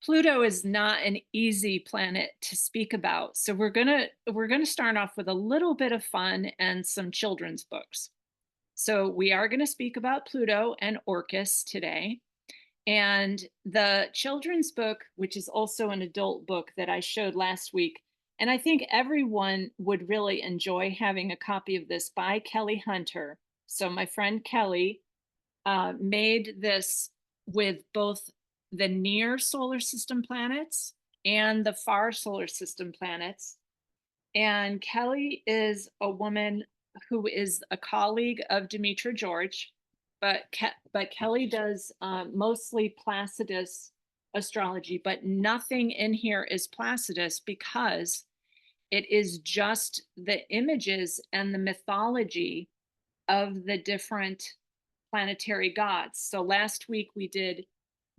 Pluto is not an easy planet to speak about. So we're gonna start off with a little bit of fun and some children's books. So we are going to speak about Pluto and Orcus today. And the children's book, which is also an adult book that I showed last week, and I think everyone would really enjoy having a copy of this by Kelly Hunter. So my friend Kelly made this with both the near solar system planets and the far solar system planets. And Kelly is a woman who is a colleague of Demetra George, but Kelly does mostly Placidus astrology, but nothing in here is Placidus because it is just the images and the mythology of the different planetary gods. So last week we did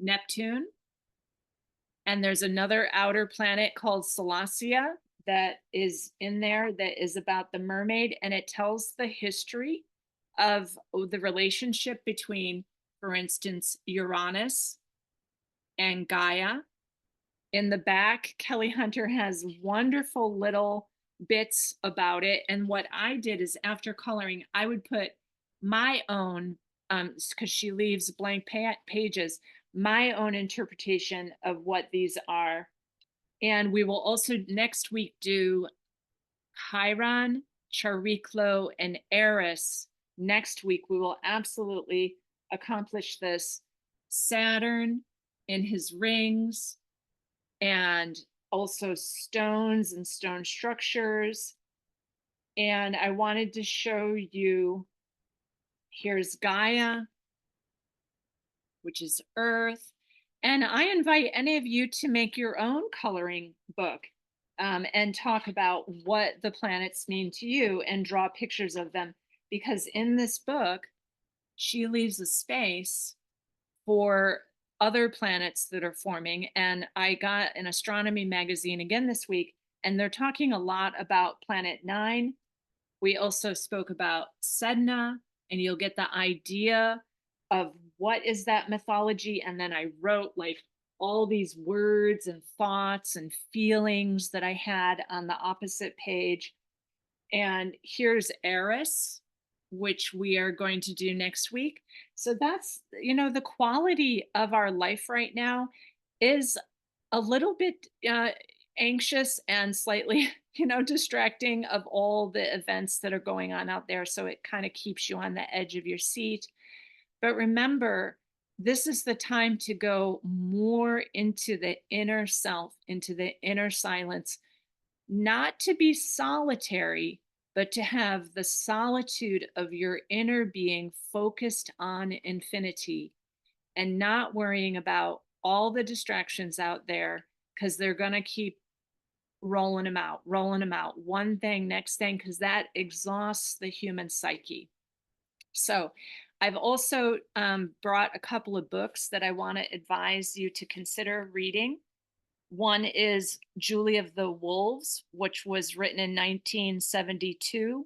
Neptune, and there's another outer planet called Salacia that is in there that is about the mermaid, and it tells the history of the relationship between, for instance, Uranus and Gaia. In the back, Kelly Hunter has wonderful little bits about it. And what I did is after coloring, I would put my own, because she leaves blank pages, my own interpretation of what these are. And we will also next week do Chiron, Chariklo, and Eris. Next week, we will absolutely accomplish this. Saturn in his rings, and also stones and stone structures. And I wanted to show you, here's Gaia, which is Earth. And I invite any of you to make your own coloring book and talk about what the planets mean to you and draw pictures of them. Because in this book, she leaves a space for other planets that are forming. And I got an astronomy magazine again this week, and they're talking a lot about Planet 9. We also spoke about Sedna, and you'll get the idea of what is that mythology. And then I wrote like all these words and thoughts and feelings that I had on the opposite page. And here's Eris, which we are going to do next week. So that's, the quality of our life right now is a little bit anxious and slightly, distracting of all the events that are going on out there. So it kind of keeps you on the edge of your seat. But remember, this is the time to go more into the inner self, into the inner silence, not to be solitary, but to have the solitude of your inner being focused on infinity and not worrying about all the distractions out there, because they're going to keep rolling them out, one thing, next thing, because that exhausts the human psyche. So I've also brought a couple of books that I want to advise you to consider reading. One is Julie of the Wolves, which was written in 1972,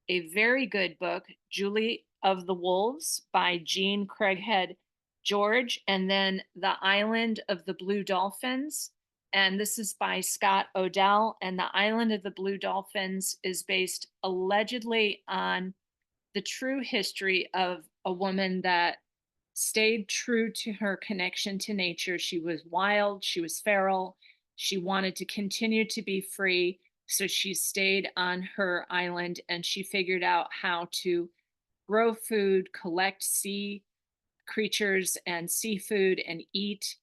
a very good book, Julie of the Wolves by Jean Craighead George, and then The Island of the Blue Dolphins. And this is by Scott Odell. And The Island of the Blue Dolphins is based allegedly on the true history of a woman that stayed true to her connection to nature. She was wild, she was feral, she wanted to continue to be free. So she stayed on her island and she figured out how to grow food, collect sea creatures and seafood, and eat.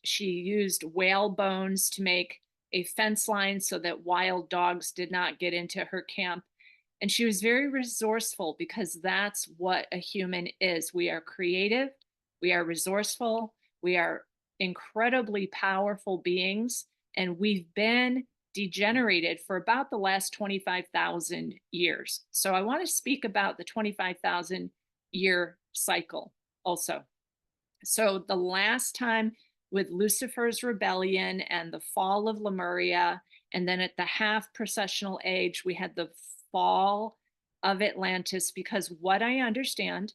She used whale bones to make a fence line so that wild dogs did not get into her camp. And she was very resourceful, because that's what a human is. We are creative, we are resourceful, we are incredibly powerful beings, and we've been degenerated for about the last 25,000 years. So I want to speak about the 25,000 year cycle also. So the last time, with Lucifer's rebellion and the fall of Lemuria, and then at the half processional age, we had the fall of Atlantis, because what I understand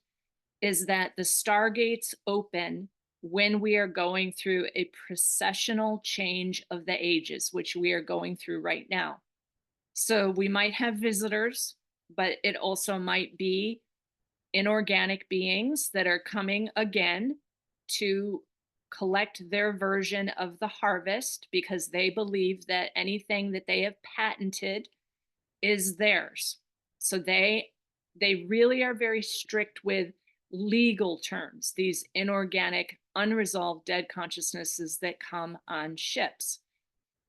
is that the stargates open when we are going through a processional change of the ages, which we are going through right now. So we might have visitors, but it also might be inorganic beings that are coming again to collect their version of the harvest because they believe that anything that they have patented is theirs. So they really are very strict with legal terms, these inorganic unresolved dead consciousnesses that come on ships.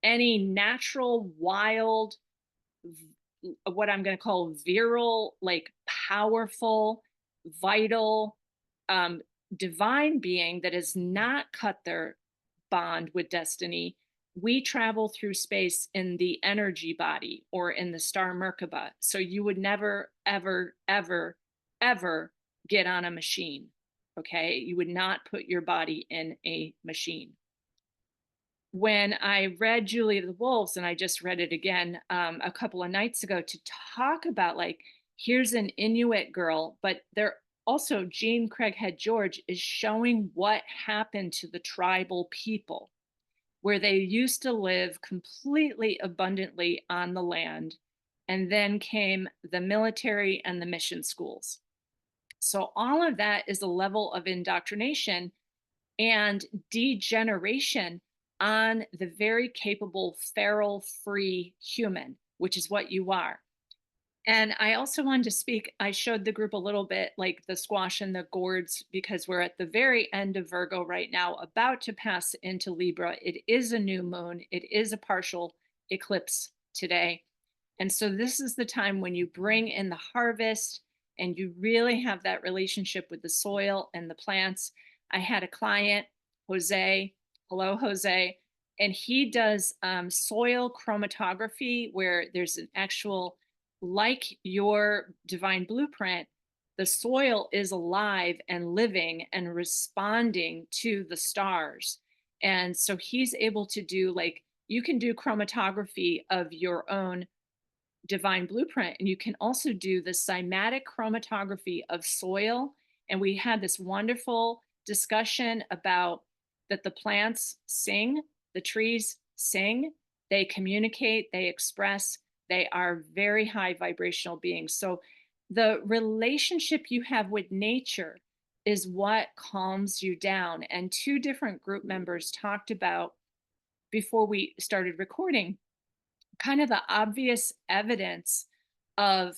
Any natural wild what I'm going to call virile, like powerful, vital, um, divine being that has not cut their bond with destiny. We travel through space in the energy body or in the star Merkaba. So you would never, ever, ever, ever get on a machine. Okay. You would not put your body in a machine. When I read Julie of the Wolves, and I just read it again a couple of nights ago to talk about like, here's an Inuit girl, but they're also Jean Craighead George is showing what happened to the tribal people where they used to live completely abundantly on the land. And then came the military and the mission schools. So all of that is a level of indoctrination and degeneration on the very capable feral free human, which is what you are. And I also wanted to speak, I showed the group a little bit like the squash and the gourds because we're at the very end of Virgo right now, about to pass into Libra. It is a new moon, it is a partial eclipse today. And so this is the time when you bring in the harvest and you really have that relationship with the soil and the plants. I had a client, Jose, hello, Jose, and he does soil chromatography where there's an actual, like your divine blueprint, the soil is alive and living and responding to the stars. And so he's able to do like, you can do chromatography of your own divine blueprint and you can also do the cymatic chromatography of soil. And we had this wonderful discussion about that the plants sing, the trees sing, they communicate, they express, they are very high vibrational beings. So the relationship you have with nature is what calms you down. And two different group members talked about before we started recording kind of the obvious evidence of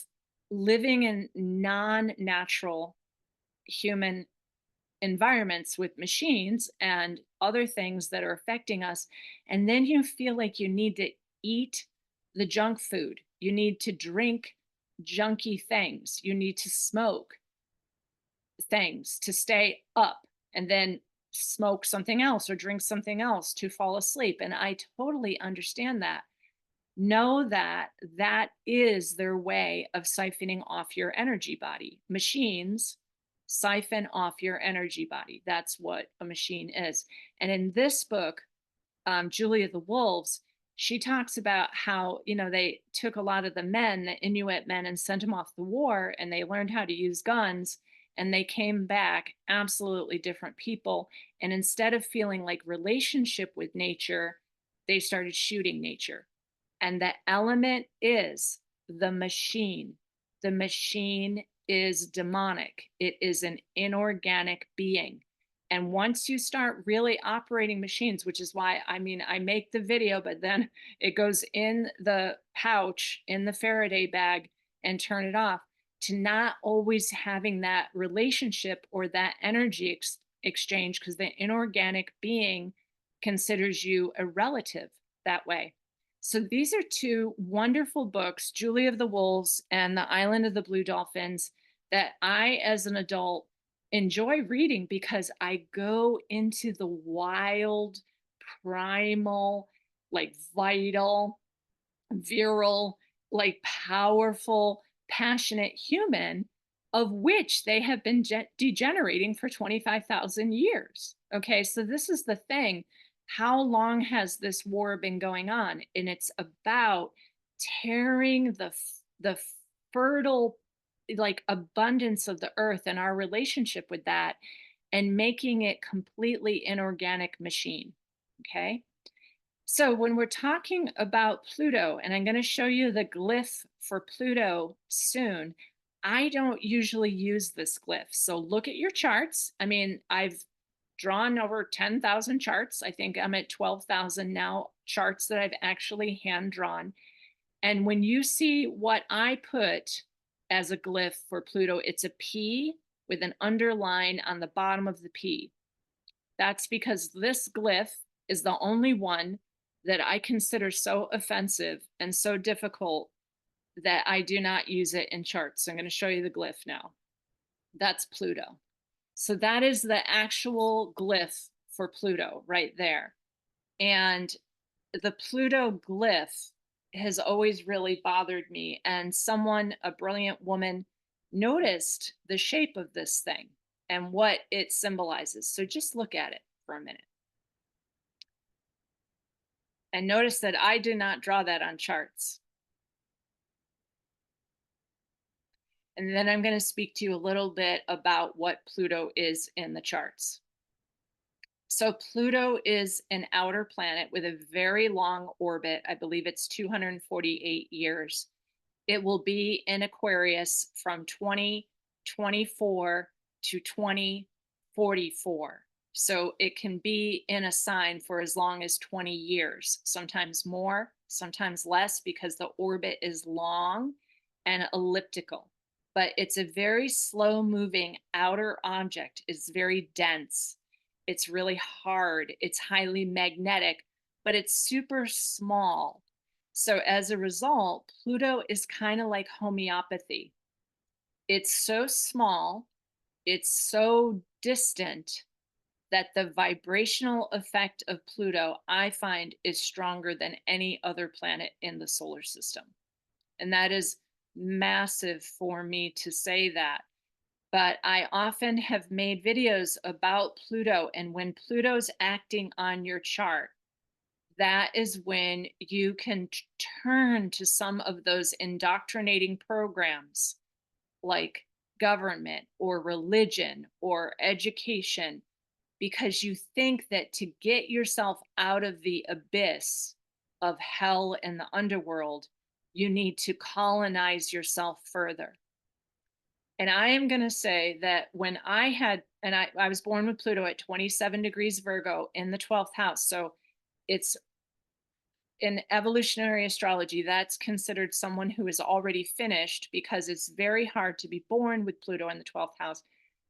living in non-natural human environments with machines and other things that are affecting us. And then you feel like you need to eat the junk food. You need to drink junky things. You need to smoke things to stay up and then smoke something else or drink something else to fall asleep. And I totally understand that. Know that that is their way of siphoning off your energy body. Machines siphon off your energy body. That's what a machine is. And in this book, Julia the Wolves, she talks about how, you know, they took a lot of the men, the Inuit men, and sent them off the war, and they learned how to use guns, and they came back absolutely different people. And instead of feeling like relationship with nature, they started shooting nature. And the element is the machine. The machine is demonic. It is an inorganic being. And once you start really operating machines, which is why, I mean, I make the video, but then it goes in the pouch, in the Faraday bag, and turn it off, to not always having that relationship or that energy exchange, because the inorganic being considers you a relative that way. So these are two wonderful books, Julie of the Wolves and The Island of the Blue Dolphins, that I, as an adult, enjoy reading because I go into the wild, primal, like vital, virile, like powerful, passionate human, of which they have been degenerating for 25,000 years. Okay, so this is the thing. How long has this war been going on? And it's about tearing the fertile like abundance of the earth and our relationship with that, and making it completely inorganic machine. Okay. So when we're talking about Pluto, and I'm going to show you the glyph for Pluto soon, I don't usually use this glyph. So look at your charts. I mean, I've drawn over 10,000 charts. I think I'm at 12,000 now charts that I've actually hand drawn. And when you see what I put as a glyph for Pluto, it's a P with an underline on the bottom of the P. That's because this glyph is the only one that I consider so offensive and so difficult that I do not use it in charts. So I'm going to show you the glyph now. That's Pluto. So that is the actual glyph for Pluto right there. And the Pluto glyph has always really bothered me. And someone, a brilliant woman, noticed the shape of this thing and what it symbolizes. So just look at it for a minute. And notice that I did not draw that on charts. And then I'm going to speak to you a little bit about what Pluto is in the charts. So Pluto is an outer planet with a very long orbit. I believe it's 248 years. It will be in Aquarius from 2024 to 2044. So it can be in a sign for as long as 20 years, sometimes more, sometimes less, because the orbit is long and elliptical. But it's a very slow moving outer object. It's very dense. It's really hard. It's highly magnetic, but it's super small. So as a result, Pluto is kind of like homeopathy. It's so small, it's so distant that the vibrational effect of Pluto, I find, is stronger than any other planet in the solar system. And that is massive for me to say that. But I often have made videos about Pluto, and when Pluto's acting on your chart, that is when you can turn to some of those indoctrinating programs like government or religion or education, because you think that to get yourself out of the abyss of hell and the underworld, you need to colonize yourself further. And I am going to say that when I had, and I was born with Pluto at 27 degrees Virgo in the 12th house. So it's in evolutionary astrology, that's considered someone who is already finished, because it's very hard to be born with Pluto in the 12th house,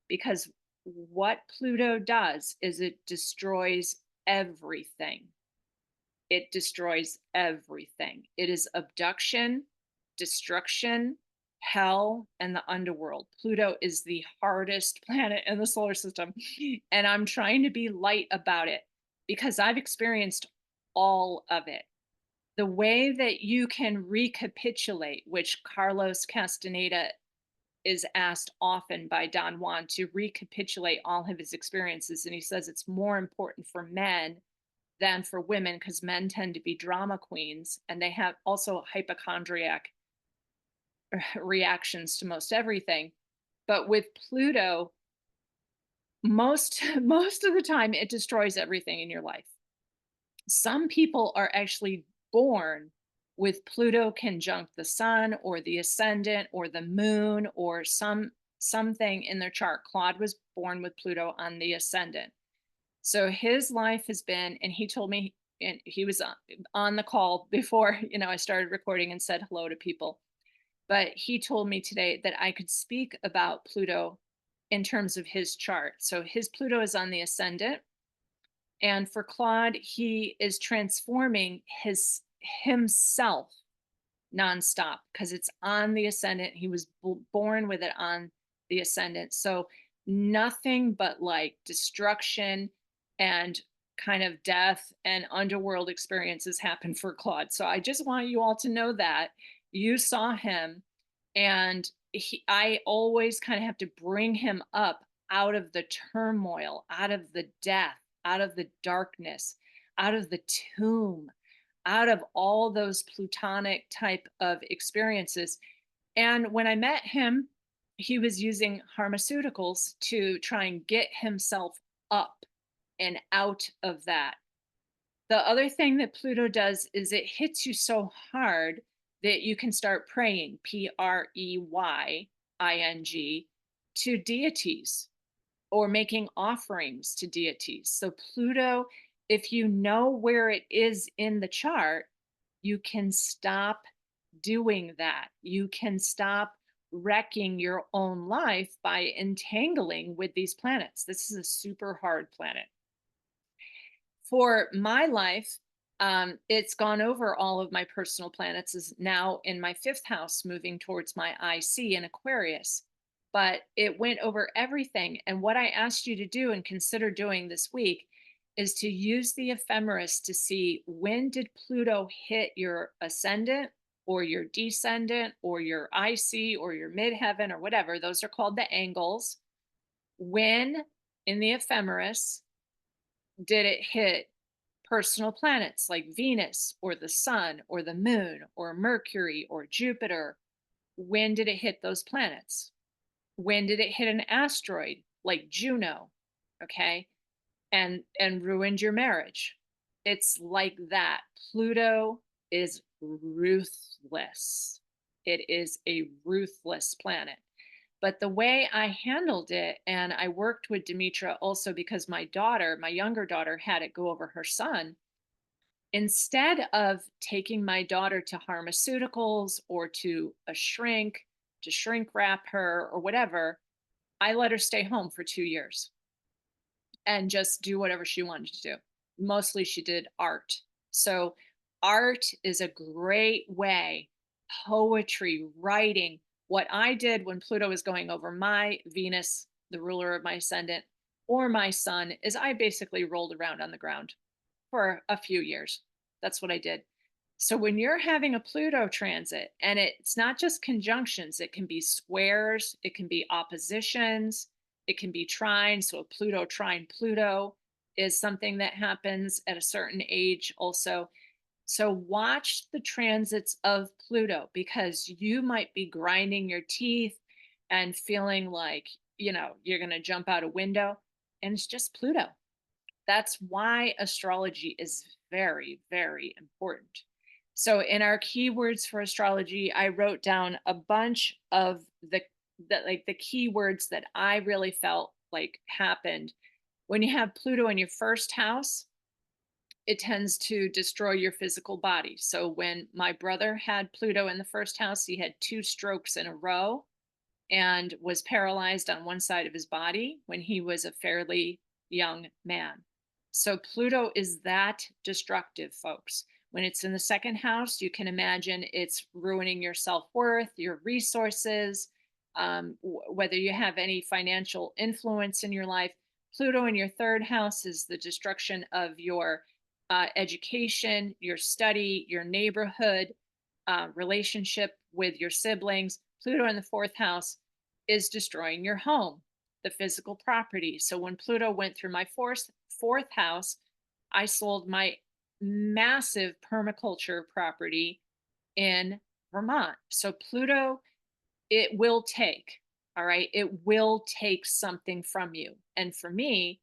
because what Pluto does is it destroys everything. It destroys everything. It is abduction, destruction, hell, and the underworld. Pluto is the hardest planet in the solar system. And I'm trying to be light about it because I've experienced all of it. The way that you can recapitulate, which Carlos Castaneda is asked often by Don Juan to recapitulate all of his experiences. And he says it's more important for men than for women because men tend to be drama queens and they have also hypochondriac reactions to most everything. But with Pluto, most of the time it destroys everything in your life. Some people are actually born with Pluto conjunct the sun or the ascendant or the moon or something in their chart. Claude was born with Pluto on the ascendant. So his life has been, and he told me, and he was on the call before, I started recording and said hello to people. But he told me today that I could speak about Pluto in terms of his chart. So his Pluto is on the ascendant. And for Claude, he is transforming himself nonstop because it's on the ascendant. He was born with it on the ascendant. So nothing but like destruction and kind of death and underworld experiences happen for Claude. So I just want you all to know that you saw him, and I always kind of have to bring him up out of the turmoil, out of the death, out of the darkness, out of the tomb, out of all those plutonic type of experiences. And when I met him, he was using pharmaceuticals to try and get himself up and out of that. The other thing that Pluto does is it hits you so hard that you can start praying, Preying, to deities or making offerings to deities. So, Pluto, if you know where it is in the chart, you can stop doing that. You can stop wrecking your own life by entangling with these planets. This is a super hard planet. For my life, it's gone over all of my personal planets, is now in my fifth house, moving towards my IC in Aquarius. But it went over everything. And what I asked you to do and consider doing this week is to use the ephemeris to see when did Pluto hit your ascendant or your descendant or your IC or your midheaven or whatever. Those are called the angles. When in the ephemeris did it hit personal planets like Venus or the sun or the moon or Mercury or Jupiter? When did it hit those planets? When did it hit an asteroid like Juno? Okay. And ruined your marriage. It's like that. Pluto is ruthless. It is a ruthless planet. But the way I handled it, and I worked with Demetra also because my daughter, my younger daughter, had it go over her son. Instead of taking my daughter to pharmaceuticals or to a shrink, to shrink wrap her or whatever, I let her stay home for 2 years and just do whatever she wanted to do. Mostly she did art. So, art is a great way, poetry, writing. What I did when Pluto was going over my Venus, the ruler of my ascendant, or my sun, is I basically rolled around on the ground for a few years. That's what I did. So when you're having a Pluto transit, and it's not just conjunctions, it can be squares, it can be oppositions, it can be trines. So a Pluto trine Pluto is something that happens at a certain age also. So watch the transits of Pluto because you might be grinding your teeth and feeling like, you're going to jump out a window, and it's just Pluto. That's why astrology is very, very important. So in our keywords for astrology, I wrote down a bunch of the keywords that I really felt like happened. When you have Pluto in your first house, it tends to destroy your physical body. So when my brother had Pluto in the first house, he had 2 strokes in a row and was paralyzed on one side of his body when he was a fairly young man. So Pluto is that destructive, folks. When it's in the second house, you can imagine it's ruining your self-worth, your resources, whether you have any financial influence in your life. Pluto in your third house is the destruction of your education, your study, your neighborhood, relationship with your siblings. Pluto in the fourth house is destroying your home, the physical property. So when Pluto went through my fourth house, I sold my massive permaculture property in Vermont. So Pluto, it will take, all right, it will take something from you. And for me,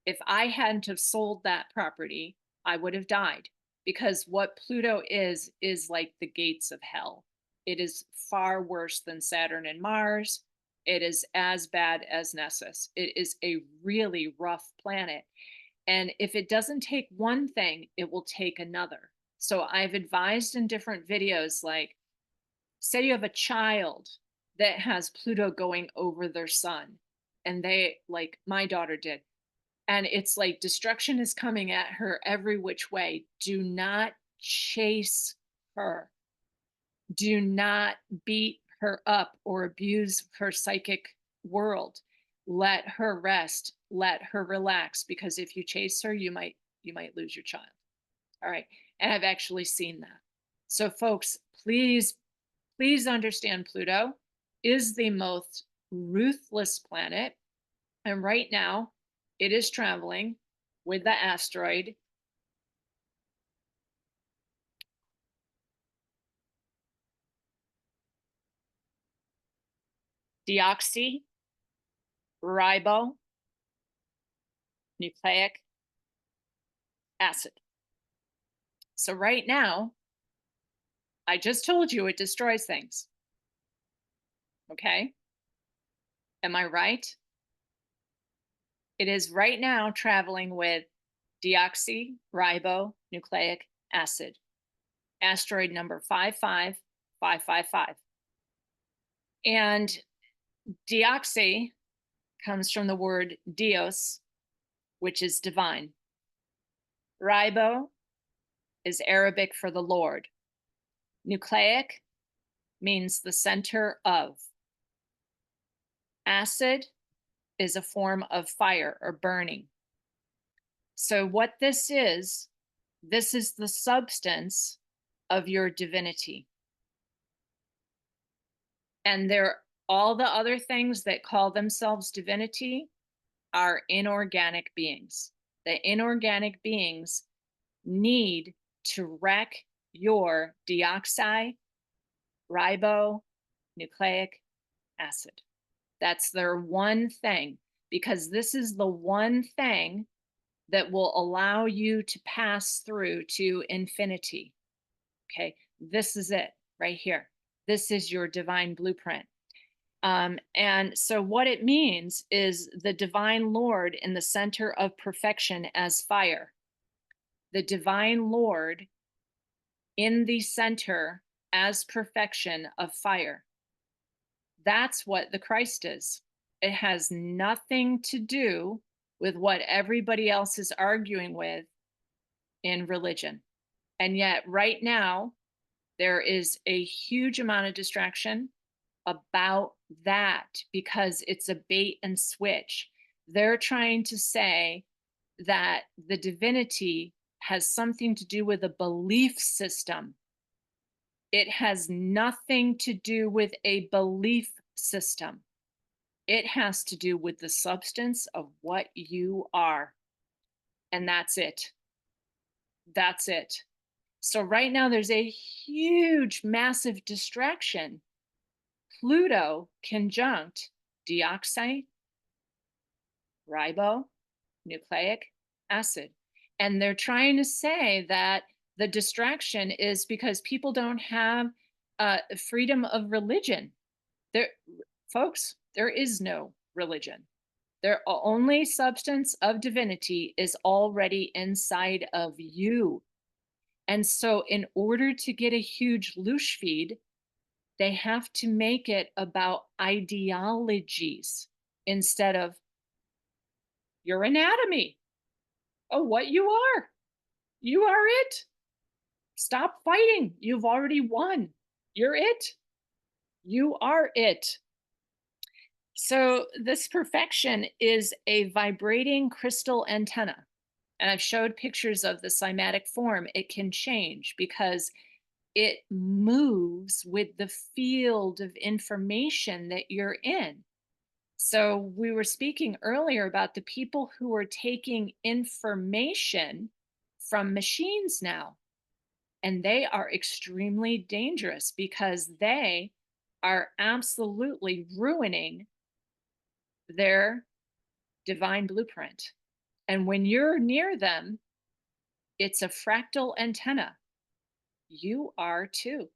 if I hadn't have sold that property, I would have died because what Pluto is like the gates of hell. It is far worse than Saturn and Mars. It is as bad as Nessus. It is a really rough planet. And if it doesn't take one thing, it will take another. So I've advised in different videos, like, say you have a child that has Pluto going over their sun, and they, like my daughter did, and it's like destruction is coming at her every which way. Do not chase her. Do not beat her up or abuse her psychic world. Let her rest. Let her relax, because if you chase her, you might lose your child. All right. And I've actually seen that. So folks, please understand Pluto is the most ruthless planet. And right now, it is traveling with the asteroid deoxyribonucleic acid. So right now, I just told you it destroys things. Okay? Am I right? It is right now traveling with deoxyribonucleic acid, asteroid number 55555. And deoxy comes from the word dios, which is divine. Ribo is Arabic for the Lord. Nucleic means the center of. Acid is a form of fire or burning. So what this is the substance of your divinity. And all the other things that call themselves divinity are inorganic beings. The inorganic beings need to wreck your deoxyribonucleic acid. That's their one thing, because this is the one thing that will allow you to pass through to infinity. Okay, this is it right here. This is your divine blueprint. And so what it means is the divine Lord in the center of perfection as fire. The divine Lord in the center as perfection of fire. That's what the Christ is. It has nothing to do with what everybody else is arguing with in religion. And yet right now, there is a huge amount of distraction about that because it's a bait and switch. They're trying to say that the divinity has something to do with a belief system. It has nothing to do with a belief system. It has to do with the substance of what you are. And that's it. That's it. So right now there's a huge, massive distraction. Pluto conjunct deoxyribonucleic acid. And they're trying to say that the distraction is because people don't have freedom of religion. Folks, there is no religion. Their only substance of divinity is already inside of you. And so in order to get a huge loosh feed, they have to make it about ideologies instead of your anatomy. Oh, what you are. You are it. Stop fighting. You've already won. You're it. You are it. So this perfection is a vibrating crystal antenna. And I've showed pictures of the cymatic form. It can change because it moves with the field of information that you're in. So we were speaking earlier about the people who are taking information from machines now. And they are extremely dangerous because they are absolutely ruining their divine blueprint. And when you're near them, it's a fractal antenna. You are too.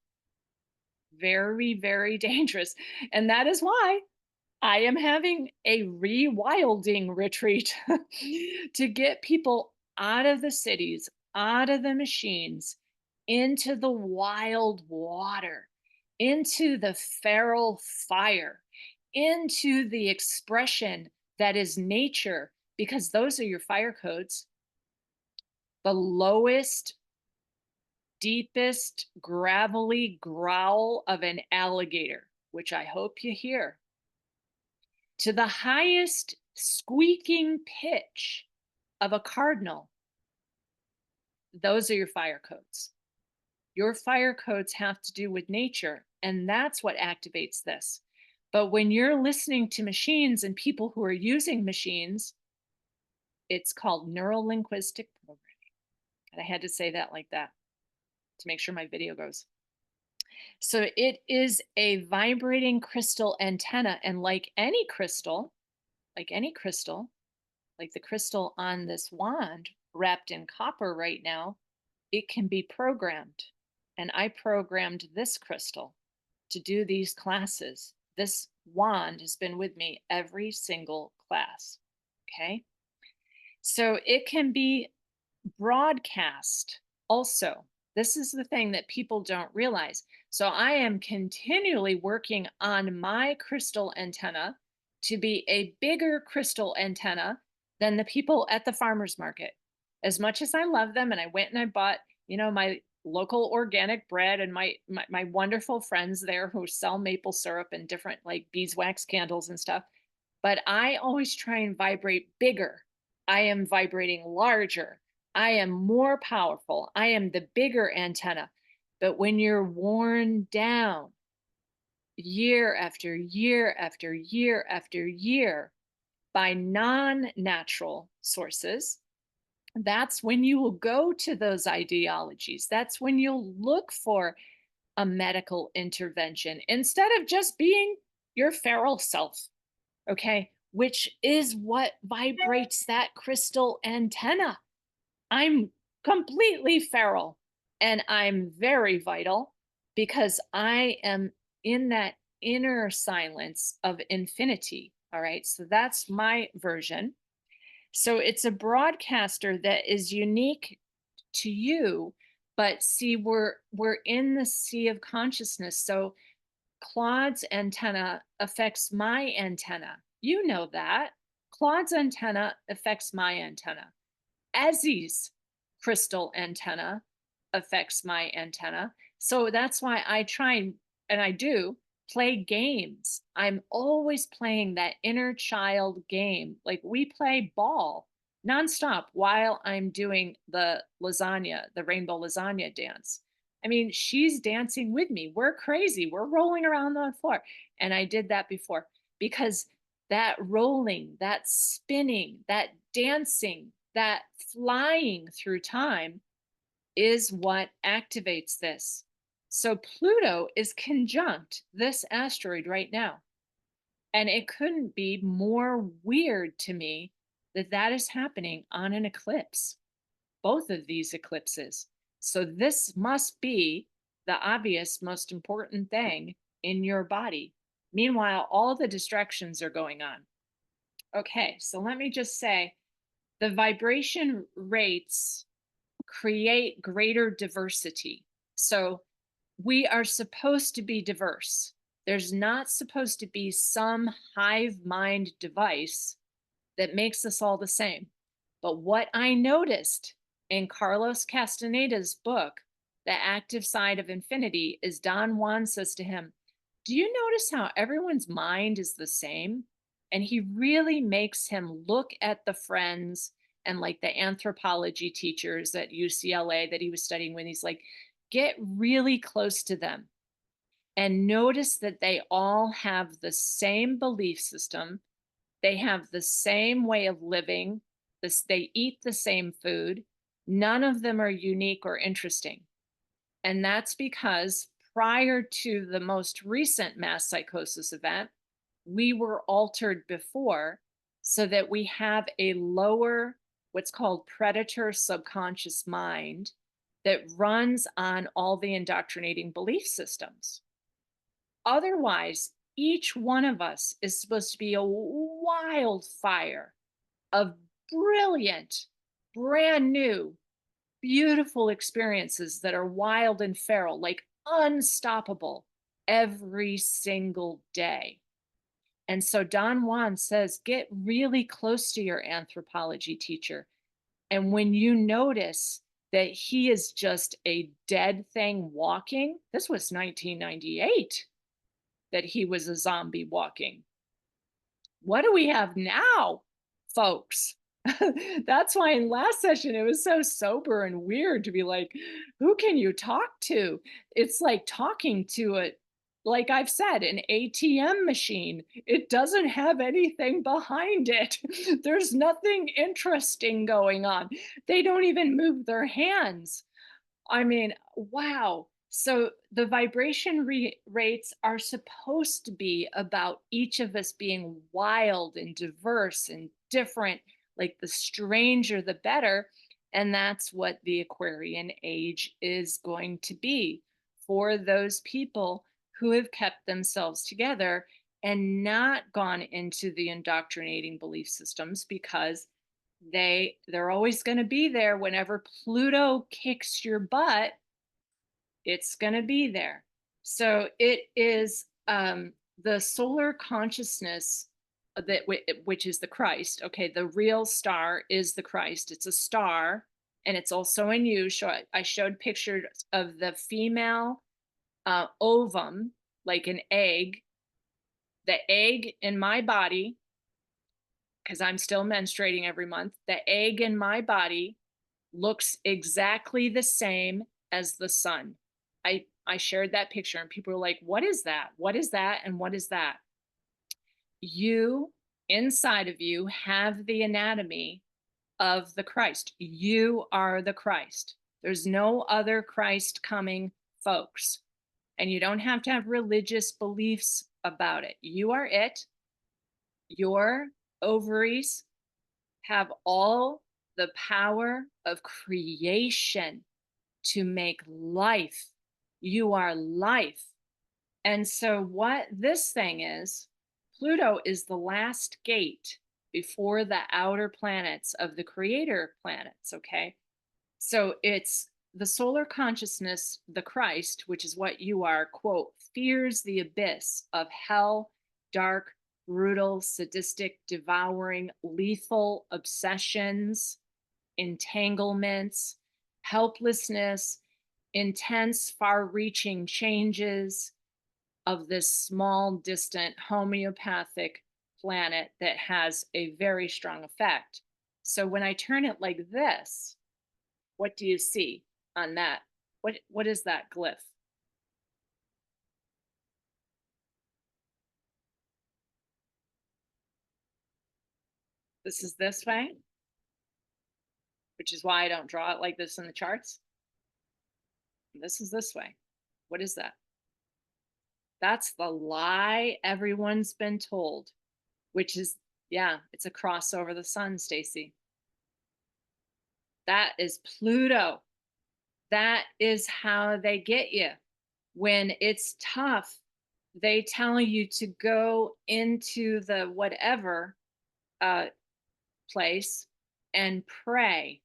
Very, very dangerous. And that is why I am having a rewilding retreat to get people out of the cities, out of the machines, into the wild water, into the feral fire, into the expression that is nature, because those are your fire codes. The lowest, deepest, gravelly growl of an alligator, which I hope you hear, to the highest squeaking pitch of a cardinal. Those are your fire codes. Your fire codes have to do with nature, and that's what activates this. But when you're listening to machines and people who are using machines, it's called neuro-linguistic programming. And I had to say that like that to make sure my video goes. So it is a vibrating crystal antenna. And like any crystal, like the crystal on this wand wrapped in copper right now, it can be programmed. And I programmed this crystal to do these classes. This wand has been with me every single class. Okay. So it can be broadcast also. This is the thing that people don't realize. So I am continually working on my crystal antenna to be a bigger crystal antenna than the people at the farmers market. As much as I love them, and I went and I bought, my local organic bread, and my wonderful friends there who sell maple syrup and different like beeswax candles and stuff, but I always try and vibrate bigger. I am vibrating larger. I am more powerful. I am the bigger antenna. But when you're worn down year after year after year after year by non natural sources, that's when you will go to those ideologies. That's when you'll look for a medical intervention instead of just being your feral self. Okay. Which is what vibrates that crystal antenna. I'm completely feral and I'm very vital because I am in that inner silence of infinity. All right. So that's my version. So it's a broadcaster that is unique to you, but see, we're in the sea of consciousness. So Claude's antenna affects my antenna. You know that. Claude's antenna affects my antenna. Ezzy's crystal antenna affects my antenna. So that's why I try and I do play games. I'm always playing that inner child game. Like we play ball nonstop while I'm doing the rainbow lasagna dance. I mean, she's dancing with me. We're crazy. We're rolling around on the floor. And I did that before because that rolling, that spinning, that dancing, that flying through time is what activates this. So Pluto is conjunct this asteroid right now. And it couldn't be more weird to me that that is happening on an eclipse, both of these eclipses. So this must be the obvious, most important thing in your body. Meanwhile, all the distractions are going on. Okay, so let me just say the vibration rates create greater diversity. So we are supposed to be diverse. There's not supposed to be some hive mind device that makes us all the same. But what I noticed in Carlos Castaneda's book, The Active Side of Infinity, is Don Juan says to him, do you notice how everyone's mind is the same? And he really makes him look at the friends and like the anthropology teachers at UCLA that he was studying with. He's like, get really close to them and notice that they all have the same belief system. They have the same way of living. They eat the same food. None of them are unique or interesting. And that's because prior to the most recent mass psychosis event, we were altered before so that we have a lower, what's called predator subconscious mind that runs on all the indoctrinating belief systems. Otherwise, each one of us is supposed to be a wildfire of brilliant, brand new, beautiful experiences that are wild and feral, like unstoppable every single day. And so Don Juan says, get really close to your anthropology teacher. And when you notice that he is just a dead thing walking, this was 1998 that he was a zombie walking. What do we have now, folks? That's why in last session it was so sober and weird to be like, who can you talk to? It's like talking to it, like I've said, an ATM machine. It doesn't have anything behind it. There's nothing interesting going on. They don't even move their hands. I mean, wow. So the vibration rates are supposed to be about each of us being wild and diverse and different. Like the stranger, the better. And that's what the Aquarian age is going to be for those people who have kept themselves together and not gone into the indoctrinating belief systems, because they're always going to be there. Whenever Pluto kicks your butt, it's going to be there. So it is the solar consciousness that which is the Christ. Okay, the real star is the Christ. It's a star, and it's also in you. So I showed pictures of the female ovum, like an egg. The egg in my body, because I'm still menstruating every month. The egg in my body looks exactly the same as the sun. I shared that picture and people were like, "What is that? What is that? And what is that?" You, inside of you, have the anatomy of the Christ. You are the Christ. There's no other Christ coming, folks. And you don't have to have religious beliefs about it. You are it. Your ovaries have all the power of creation to make life. You are life. And so, what this thing is, Pluto is the last gate before the outer planets of the creator planets. Okay. So, it's the solar consciousness, the Christ, which is what you are, quote, fears the abyss of hell, dark, brutal, sadistic, devouring, lethal obsessions, entanglements, helplessness, intense, far reaching changes of this small, distant, homeopathic planet that has a very strong effect. So when I turn it like this, what do you see on that? What is that glyph? This is this way, which is why I don't draw it like this in the charts. This is this way. What is that? That's the lie everyone's been told, which is, yeah, it's a cross over the sun, Stacy. That is Pluto. That is how they get you. When it's tough, they tell you to go into the whatever uh, place and pray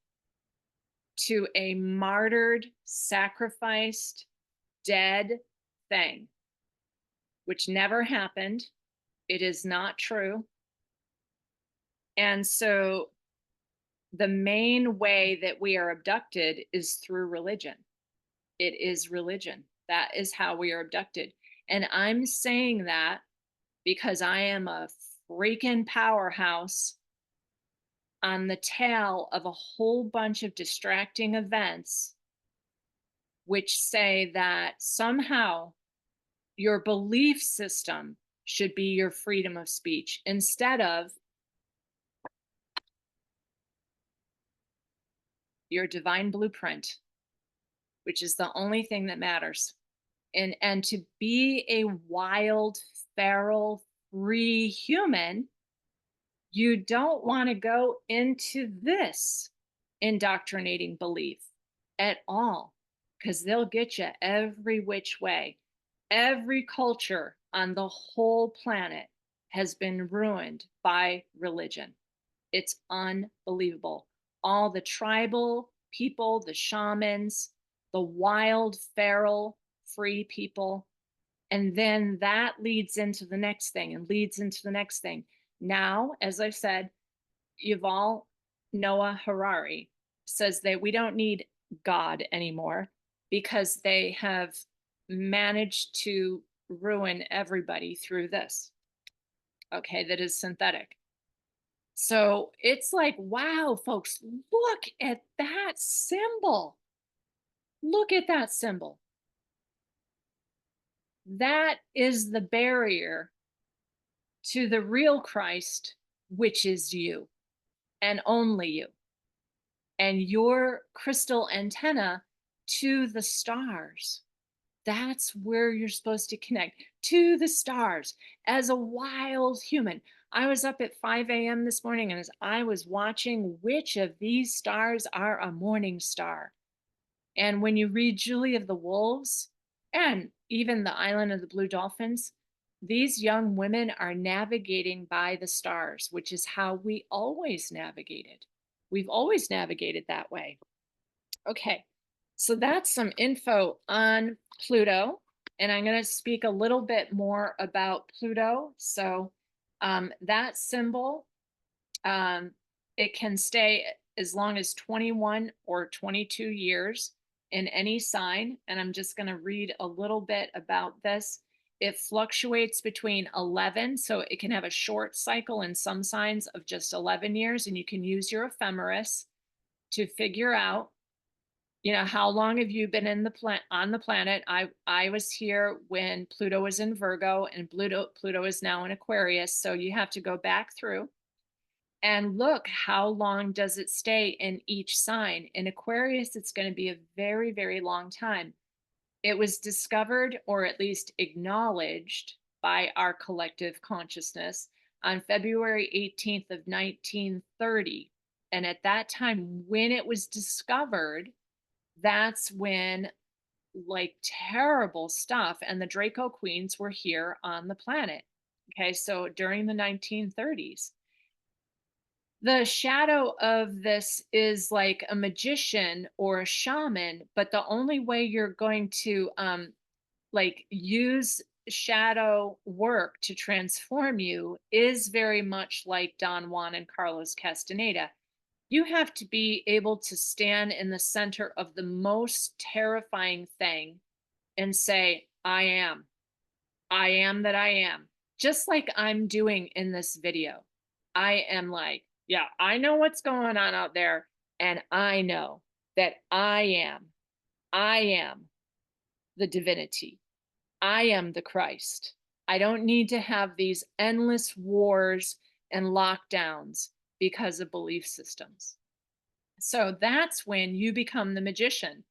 to a martyred, sacrificed, dead thing, which never happened. It is not true. And so the main way that we are abducted is through religion. It is religion. That is how we are abducted. And I'm saying that because I am a freaking powerhouse on the tail of a whole bunch of distracting events, which say that somehow your belief system should be your freedom of speech instead of your divine blueprint, which is the only thing that matters. And to be a wild, feral, free human, you don't want to go into this indoctrinating belief at all, because they'll get you every which way. Every culture on the whole planet has been ruined by religion. It's unbelievable. All the tribal people, the shamans, the wild, feral, free people. And then that leads into the next thing and leads into the next thing. Now, as I've said, Yuval Noah Harari says that we don't need God anymore because they have managed to ruin everybody through this. Okay, that is synthetic. So it's like, wow, folks, look at that symbol. Look at that symbol. That is the barrier to the real Christ, which is you and only you, and your crystal antenna to the stars. That's where you're supposed to connect to the stars. As a wild human, I was up at 5 a.m. this morning and as I was watching which of these stars are a morning star. And when you read Julie of the Wolves and even The Island of the Blue Dolphins, these young women are navigating by the stars, which is how we always navigated. We've always navigated that way. Okay, so that's some info on Pluto. And I'm going to speak a little bit more about Pluto. So that symbol, um, it can stay as long as 21 or 22 years in any sign. And I'm just going to read a little bit about this. It fluctuates between 11, so it can have a short cycle in some signs of just 11 years. And you can use your ephemeris to figure out, how long have you been in the on the planet? I was here when Pluto was in Virgo, and Pluto is now in Aquarius. So you have to go back through and look, how long does it stay in each sign? In Aquarius, it's going to be a very, very long time. It was discovered, or at least acknowledged, by our collective consciousness on February 18th of 1930. And at that time, when it was discovered, that's when, like, terrible stuff, and the Draco Queens were here on the planet. Okay, so during the 1930s. The shadow of this is like a magician or a shaman, but the only way you're going to like use shadow work to transform you is very much like Don Juan and Carlos Castaneda. You have to be able to stand in the center of the most terrifying thing and say, I am that I am. Just like I'm doing in this video. I am like, yeah, I know what's going on out there. And I know that I am the divinity. I am the Christ. I don't need to have these endless wars and lockdowns because of belief systems. So that's when you become the magician.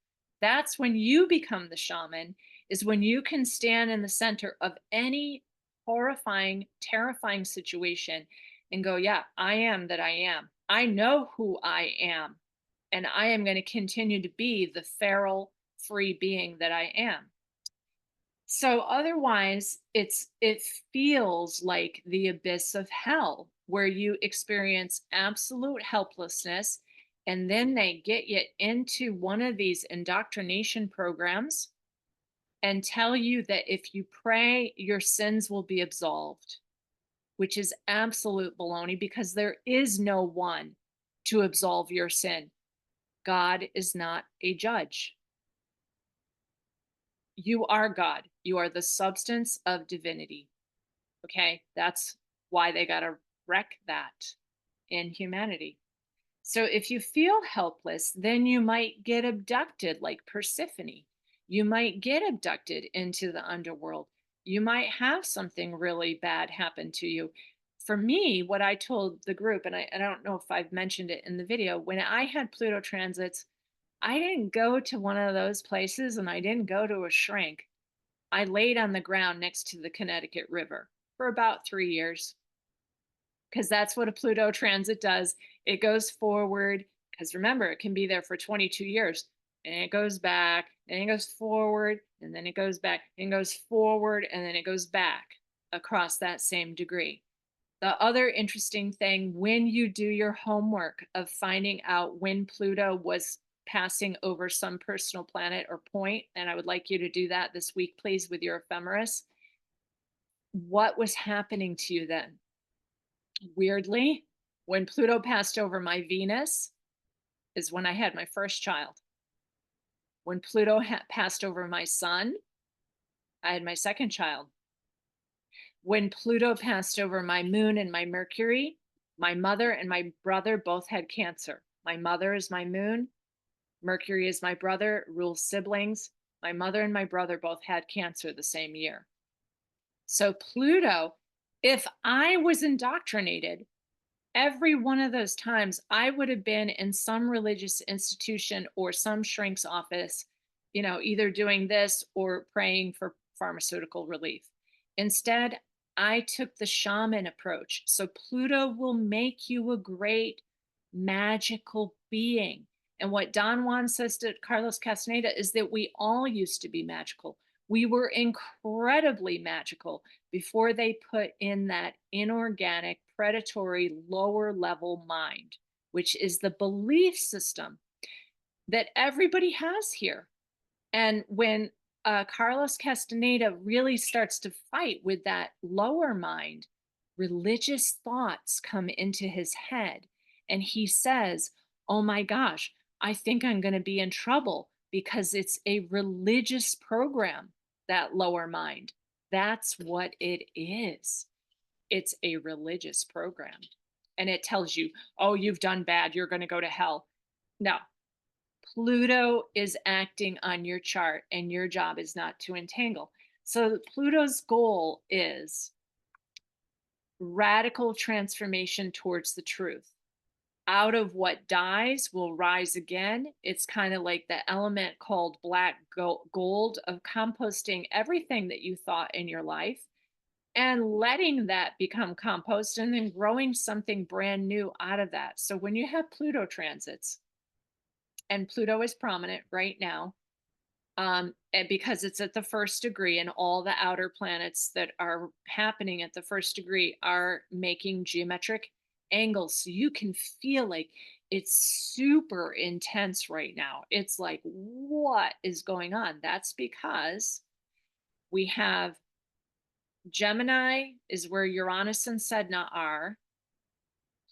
That's when you become the shaman, is when you can stand in the center of any horrifying, terrifying situation and go, yeah, I am that I am. I know who I am. And I am going to continue to be the feral, free being that I am. So otherwise, it feels like the abyss of hell where you experience absolute helplessness, and then they get you into one of these indoctrination programs and tell you that if you pray, your sins will be absolved, which is absolute baloney because there is no one to absolve your sin. God is not a judge. You are God. You are the substance of divinity. Okay, that's why they got to wreck that in humanity. So if you feel helpless, then you might get abducted like Persephone. You might get abducted into the underworld. You might have something really bad happen to you. For me, what I told the group, and I don't know if I've mentioned it in the video, when I had Pluto transits, I didn't go to one of those places and I didn't go to a shrink. I laid on the ground next to the Connecticut River for about 3 years, because that's what a Pluto transit does. It goes forward, because remember, it can be there for 22 years, and it goes back, and it goes forward, and then it goes back, and goes forward, and then it goes back across that same degree. The other interesting thing, when you do your homework of finding out when Pluto was passing over some personal planet or point, and I would like you to do that this week, please, with your ephemeris, what was happening to you then? Weirdly, when Pluto passed over my Venus is when I had my first child. When Pluto passed over my Sun, I had my second child. When Pluto passed over my Moon and my Mercury, my mother and my brother both had cancer. My mother is my Moon. Mercury is my brother, rules siblings. My mother and my brother both had cancer the same year. So Pluto, if I was indoctrinated, every one of those times I would have been in some religious institution or some shrink's office either doing this or praying for pharmaceutical relief. Instead, I took the shaman approach. So Pluto will make you a great magical being. And what Don Juan says to Carlos Castaneda is that we all used to be magical. We were incredibly magical before they put in that inorganic, predatory, lower level mind, which is the belief system that everybody has here. And when Carlos Castaneda really starts to fight with that lower mind, religious thoughts come into his head. And he says, "Oh my gosh, I think I'm going to be in trouble because it's a religious program, that lower mind." That's what it is. It's a religious program. And it tells you, "Oh, you've done bad. You're going to go to hell." No, Pluto is acting on your chart, and your job is not to entangle. So, Pluto's goal is radical transformation towards the truth. Out of what dies will rise again. It's kind of like the element called black gold of composting everything that you thought in your life and letting that become compost and then growing something brand new out of that. So, when you have Pluto transits, and Pluto is prominent right now, and because it's at the first degree, and all the outer planets that are happening at the first degree are making geometric angles. So you can feel like it's super intense right now. It's like, what is going on? That's because we have Gemini is where Uranus and Sedna are.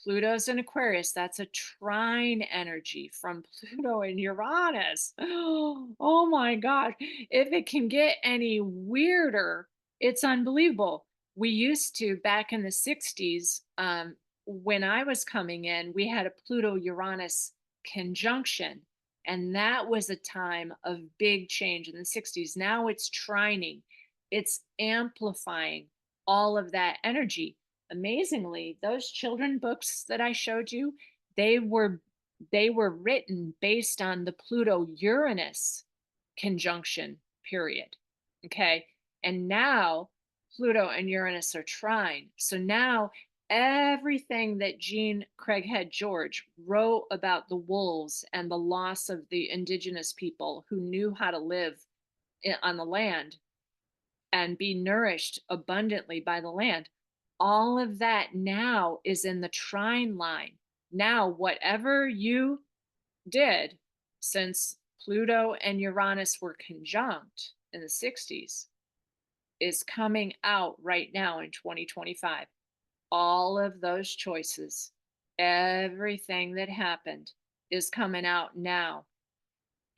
Pluto's in Aquarius. That's a trine energy from Pluto and Uranus. Oh my God. If it can get any weirder, it's unbelievable. We used to, back in the 60s, when I was coming in, we had a Pluto Uranus conjunction. And that was a time of big change in the 60s. Now it's trining, it's amplifying all of that energy. Amazingly, those children books that I showed you, they were they were written based on the Pluto Uranus conjunction period. Okay? And now Pluto and Uranus are trine. So now everything that Jean Craighead George wrote about the wolves and the loss of the indigenous people who knew how to live on the land and be nourished abundantly by the land, all of that now is in the trine line. Now, whatever you did since Pluto and Uranus were conjunct in the 60s is coming out right now in 2025. All of those choices, everything that happened is coming out now.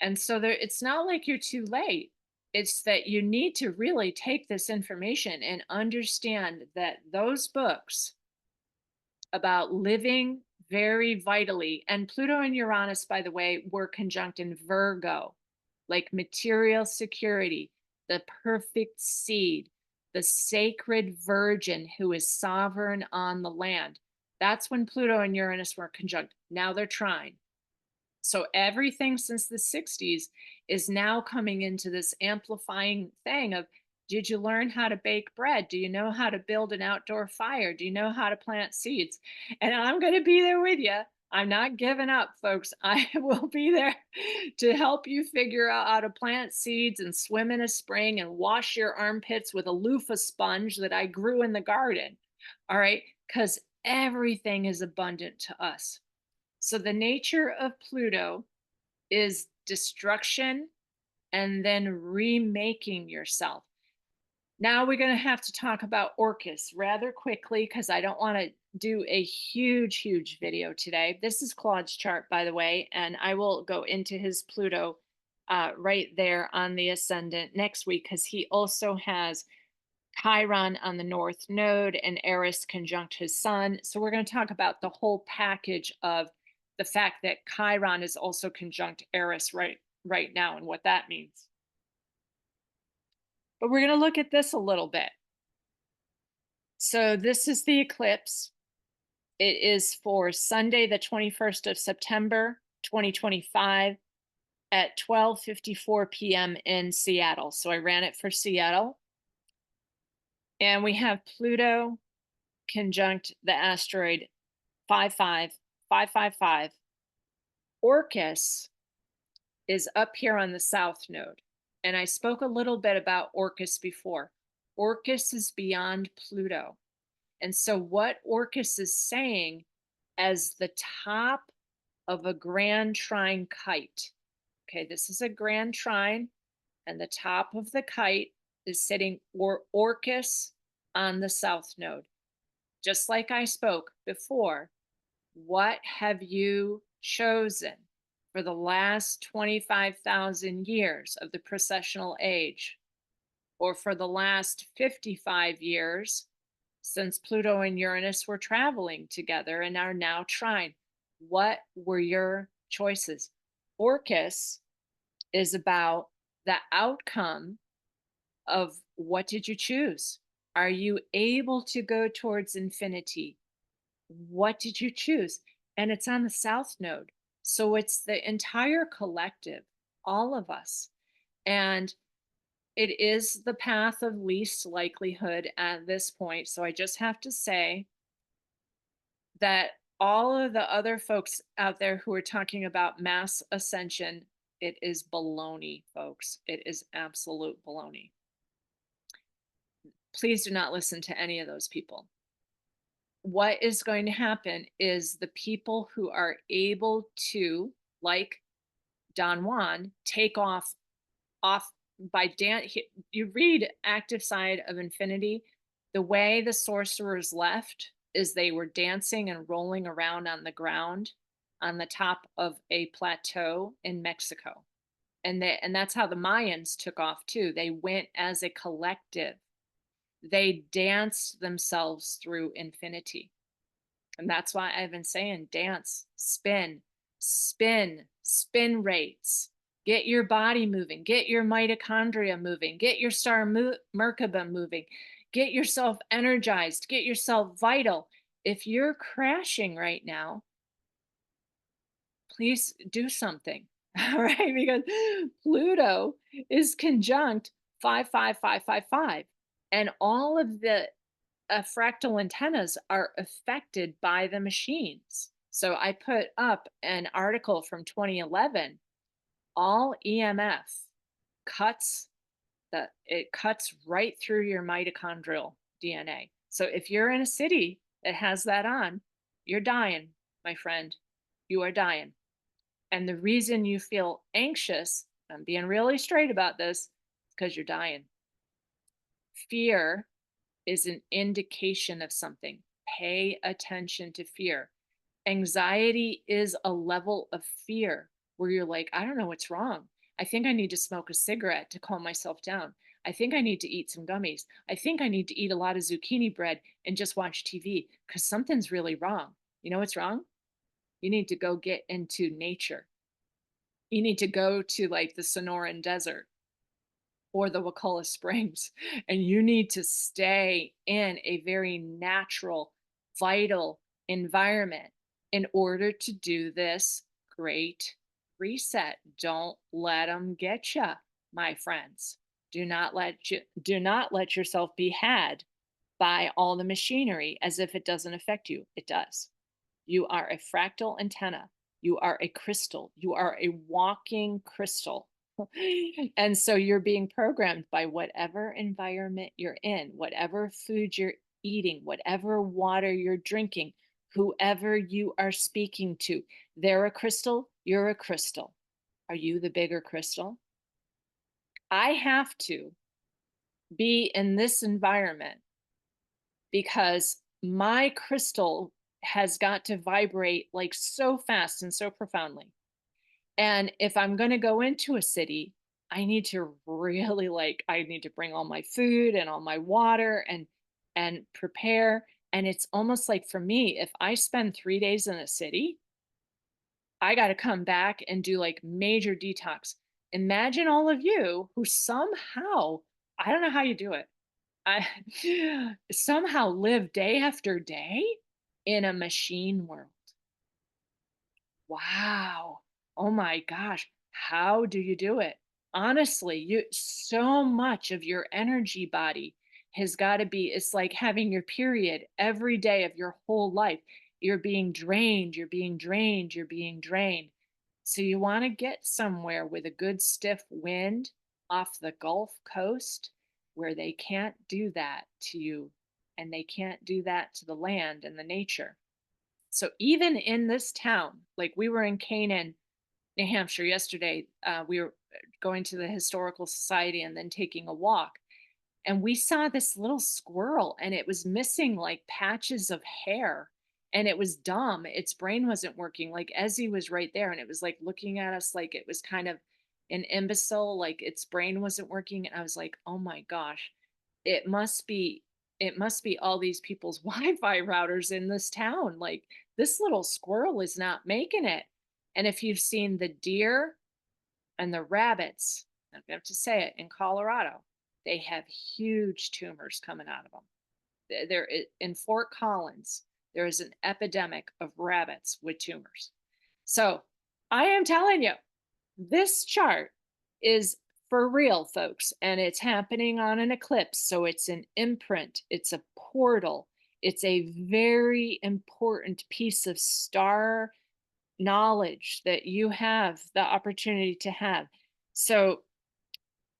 And so it's not like you're too late. It's that you need to really take this information and understand that those books about living very vitally, and Pluto and Uranus, by the way, were conjunct in Virgo, like material security, the perfect seed, the sacred virgin who is sovereign on the land. That's when Pluto and Uranus were conjunct. Now they're trine. So everything since the 60s is now coming into this amplifying thing of, did you learn how to bake bread? Do you know how to build an outdoor fire? Do you know how to plant seeds? And I'm going to be there with you. I'm not giving up, folks. I will be there to help you figure out how to plant seeds and swim in a spring and wash your armpits with a loofah sponge that I grew in the garden. All right. Because everything is abundant to us. So the nature of Pluto is destruction and then remaking yourself. Now we're going to have to talk about Orcus rather quickly because I don't want to do a huge video today. This is Claude's chart, by the way, and I will go into his Pluto right there on the ascendant next week because he also has Chiron on the North Node and Eris conjunct his Sun. So we're going to talk about the whole package of the fact that Chiron is also conjunct Eris right now and what that means. But we're going to look at this a little bit. So this is the eclipse. It is for Sunday, the 21st of September, 2025. at 12:54 p.m. in Seattle. So I ran it for Seattle, and we have Pluto conjunct the asteroid 55555. Orcus is up here on the south node. And I spoke a little bit about Orcus before. Orcus is beyond Pluto. And so, what Orcus is saying as the top of a grand trine kite. Okay, this is a grand trine, and the top of the kite is sitting Orcus on the south node. Just like I spoke before, what have you chosen for the last 25,000 years of the precessional age, or for the last 55 years since Pluto and Uranus were traveling together and are now trine? What were your choices? Orcus is about the outcome of what did you choose? Are you able to go towards infinity? What did you choose? And it's on the south node. So it's the entire collective, all of us. And it is the path of least likelihood at this point. So I just have to say that all of the other folks out there who are talking about mass ascension, it is baloney, folks. It is absolute baloney. Please do not listen to any of those people. What is going to happen is the people who are able to, like Don Juan, take off by dance. You read Active Side of Infinity, the way the sorcerers left is they were dancing and rolling around on the ground on the top of a plateau in Mexico. And that's how the Mayans took off too. They went as a collective. They danced themselves through infinity. And that's why I've been saying dance, spin, spin, spin rates. Get your body moving, get your mitochondria moving, get your star Merkaba moving, get yourself energized, get yourself vital. If you're crashing right now, please do something. All right, because Pluto is conjunct 55555, and all of the fractal antennas are affected by the machines. So I put up an article from 2011. All EMF cuts it cuts right through your mitochondrial DNA. So if you're in a city that has that on, you're dying, my friend. You are dying. And the reason you feel anxious, I'm being really straight about this, is because you're dying. Fear is an indication of something. Pay attention to fear. Anxiety is a level of fear where you're like, I don't know what's wrong. I think I need to smoke a cigarette to calm myself down. I think I need to eat some gummies. I think I need to eat a lot of zucchini bread and just watch TV because something's really wrong. You know what's wrong? You need to go get into nature. You need to go to like the Sonoran Desert or the Wakulla Springs, and you need to stay in a very natural, vital environment in order to do this great reset. Don't let them get you, my friends. Do not let yourself be had by all the machinery as if it doesn't affect you. It does. You are a fractal antenna. You are a crystal. You are a walking crystal. And so you're being programmed by whatever environment you're in, whatever food you're eating, whatever water you're drinking, whoever you are speaking to. They're a crystal, you're a crystal. Are you the bigger crystal? I have to be in this environment because my crystal has got to vibrate like so fast and so profoundly. And if I'm going to go into a city, I need to really I need to bring all my food and all my water and prepare. And it's almost like for me, if I spend 3 days in a city, I got to come back and do like major detox. Imagine all of you who somehow, I don't know how you do it. I somehow live day after day in a machine world. Wow. Oh my gosh. How do you do it? Honestly, you so much of your energy body has got to be, it's like having your period every day of your whole life. You're being drained, you're being drained, you're being drained. So you want to get somewhere with a good stiff wind off the Gulf Coast where they can't do that to you and they can't do that to the land and the nature. So even in this town, like we were in Canaan, New Hampshire yesterday. We were going to the historical society and then taking a walk. And we saw this little squirrel and it was missing like patches of hair and it was dumb. Its brain wasn't working. Like Ezzy was right there and it was like looking at us like it was kind of an imbecile, like its brain wasn't working. And I was like, oh my gosh, it must be, it must be all these people's Wi-Fi routers in this town. Like this little squirrel is not making it. And if you've seen the deer and the rabbits, I'm going to have to say it, in Colorado, they have huge tumors coming out of them. There in Fort Collins, there is an epidemic of rabbits with tumors. So I am telling you, this chart is for real, folks, and it's happening on an eclipse. So it's an imprint, it's a portal, it's a very important piece of star knowledge that you have the opportunity to have. So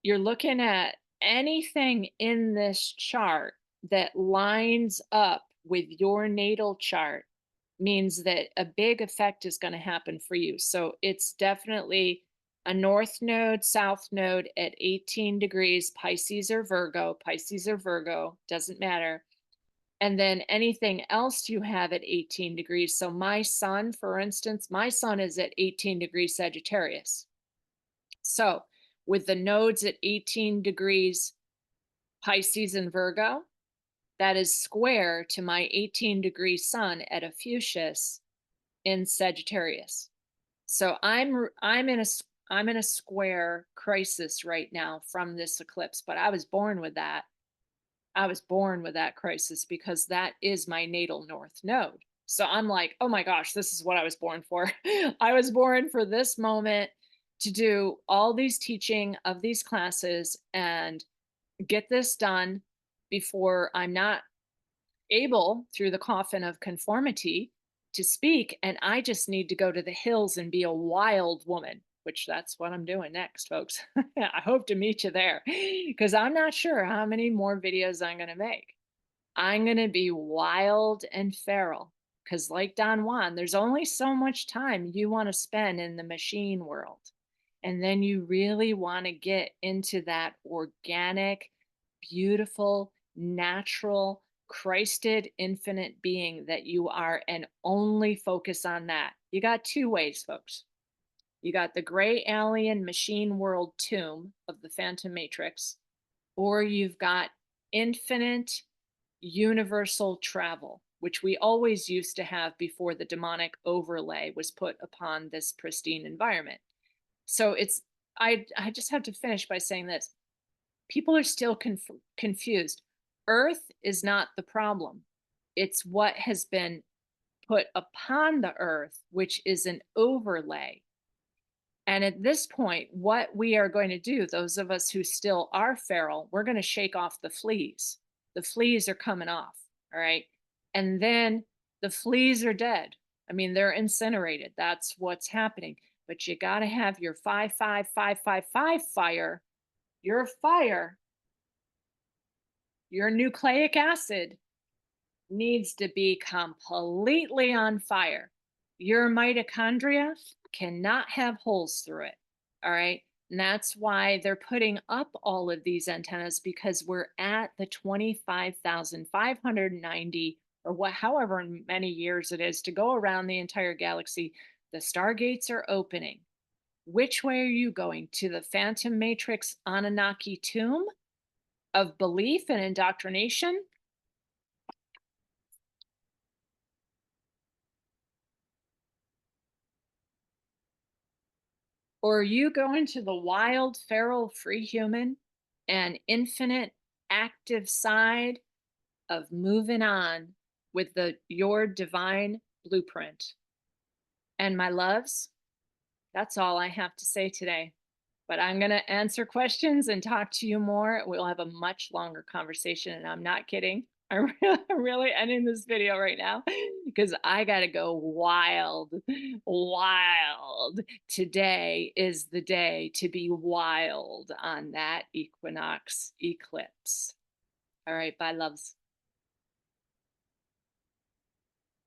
you're looking at anything in this chart that lines up with your natal chart means that a big effect is going to happen for you. So it's definitely a north node, south node at 18 degrees, Pisces or Virgo, doesn't matter. And then anything else you have at 18 degrees. So my sun, for instance, my sun is at 18 degrees Sagittarius. So with the nodes at 18 degrees Pisces and Virgo, that is square to my 18-degree sun at Ophiuchus in Sagittarius. So I'm in a square crisis right now from this eclipse, but I was born with that. I was born with that crisis because that is my natal north node. So I'm like, oh my gosh, this is what I was born for. I was born for this moment to do all these teaching of these classes and get this done before I'm not able, through the coffin of conformity, to speak. And I just need to go to the hills and be a wild woman, which that's what I'm doing next, folks. I hope to meet you there because I'm not sure how many more videos I'm going to make. I'm going to be wild and feral because, like Don Juan, there's only so much time you want to spend in the machine world. And then you really want to get into that organic, beautiful, natural, Christed, infinite being that you are, and only focus on that. You got two ways, folks. You got the gray alien machine world tomb of the Phantom Matrix, or you've got infinite universal travel, which we always used to have before the demonic overlay was put upon this pristine environment. So it's, I just have to finish by saying this. People are still confused. Earth is not the problem. It's what has been put upon the earth, which is an overlay. And at this point, what we are going to do, those of us who still are feral, we're going to shake off the fleas. The fleas are coming off. All right. And then the fleas are dead. I mean, they're incinerated. That's what's happening. But you got to have your 55555 fire, your fire, your nucleic acid needs to be completely on fire. Your mitochondria cannot have holes through it. All right. And that's why they're putting up all of these antennas, because we're at the 25,590 or what, however many years it is to go around the entire galaxy. The stargates are opening. Which way are you going? To the Phantom Matrix Anunnaki tomb of belief and indoctrination? Or are you going to the wild, feral, free human and infinite active side of moving on with your divine blueprint? And my loves, That's all I have to say today. But I'm going to answer questions and talk to you more. We'll have a much longer conversation. And I'm not kidding. I'm really ending this video right now because I got to go wild. Wild. Today is the day to be wild on that equinox eclipse. All right. Bye, loves.